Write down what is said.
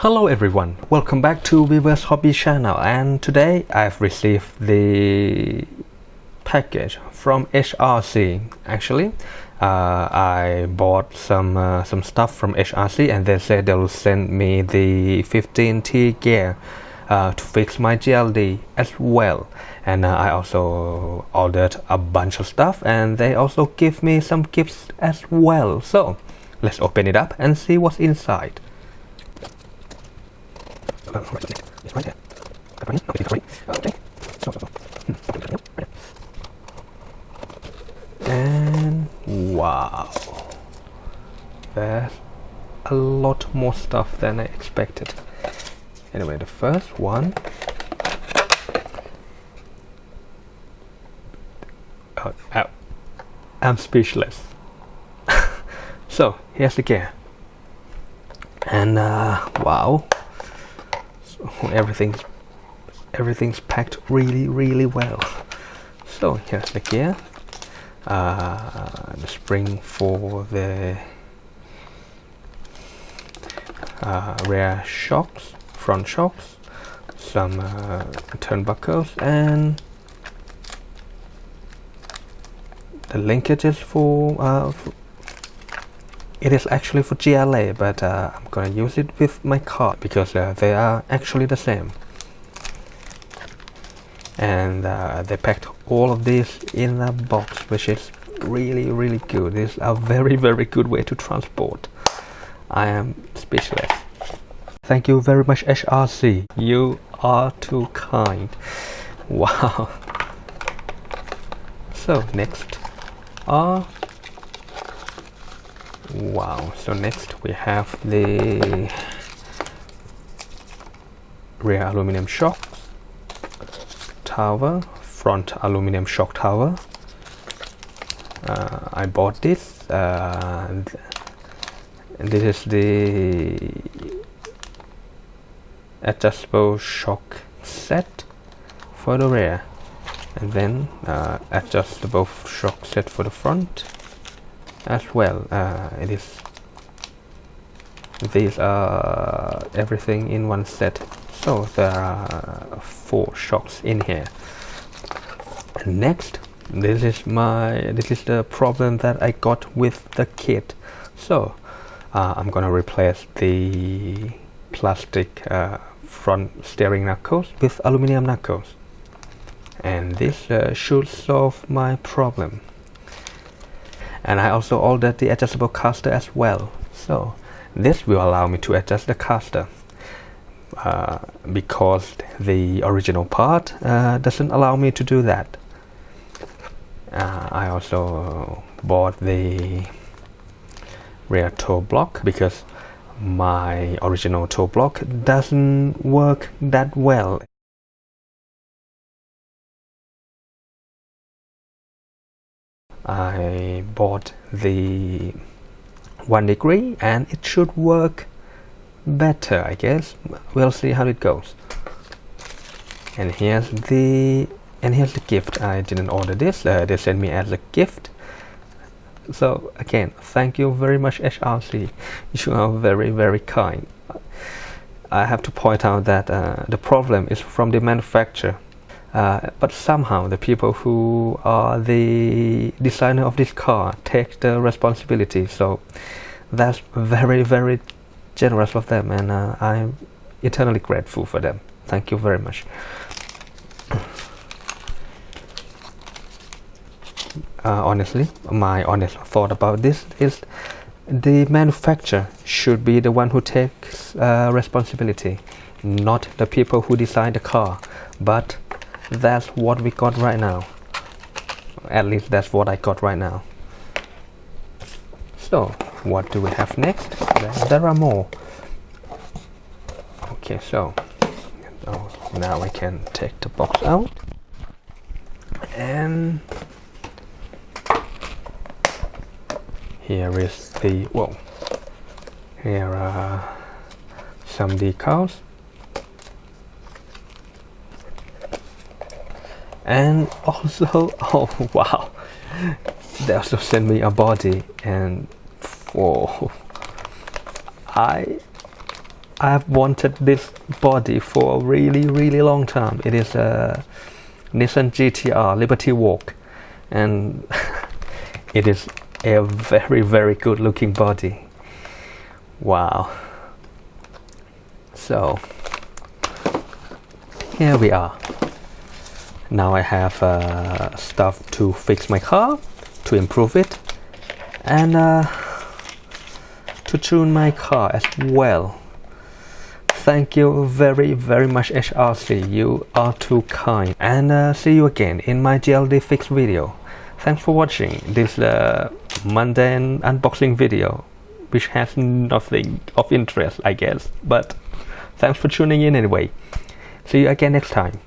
Hello everyone, welcome back to wheelbase hobby channel, and today I've received the package from HRC. Actually, I bought some stuff from HRC and they said they'll send me the 15T gear to fix my GLD as well. And I also ordered a bunch of stuff and they also give me some gifts as well. So let's open it up and see what's inside. It's right there. Okay. And wow, there's a lot more stuff than I expected. Anyway, the first one. I'm speechless. So here's the gear, and wow. Everything's packed really well. So here's the gear, the spring for the rear shocks, front shocks, some turnbuckles, and the linkages for it is actually for GLA, but I'm gonna use it with my car because they are actually the same. And they packed all of this in a box, which is really good. This is a very good way to transport. I am speechless. Thank you very much, HRC. You are too kind. Wow. So next are so next we have the rear aluminum shocks tower, front aluminum shock tower. I bought this, and this is the adjustable shock set for the rear, and then adjustable shock set for the front as well. It is, these are everything in one set, so there are 4 shocks in here. And next, this is the problem that I got with the kit. So I'm gonna replace the plastic front steering knuckles with aluminum knuckles, and this should solve my problem. And I also ordered the adjustable caster as well, so this will allow me to adjust the caster, because the original part doesn't allow me to do that. I also bought the rear toe block because my original toe block doesn't work that well. I bought the 1 degree and it should work better, I guess. We'll see how it goes. And here's the gift. I didn't order this, they sent me as a gift. So again, thank you very much, HRC. You are very kind. I have to point out that the problem is from the manufacturer. But somehow the people who are the designer of this car take the responsibility, so that's very generous of them, and I'm eternally grateful for them. Thank you very much. Honestly, my honest thought about this is the manufacturer should be the one who takes responsibility, not the people who design the car. But that's what we got right now. At least that's what I got right now. So what do we have next? There are more. Okay, so now I can take the box out, and here is the here are some decals. And also, oh wow, they also sent me a body, and whoa, I I've wanted this body for a really long time. It is a Nissan GTR Liberty Walk, and it is a very good looking body. Wow. So here we are. Now I have stuff to fix my car, to improve it, and to tune my car as well. Thank you very much, HRC. You are too kind. And see you again in my GLD fix video. Thanks for watching this mundane unboxing video, which has nothing of interest, I guess. But thanks for tuning in anyway. See you again next time.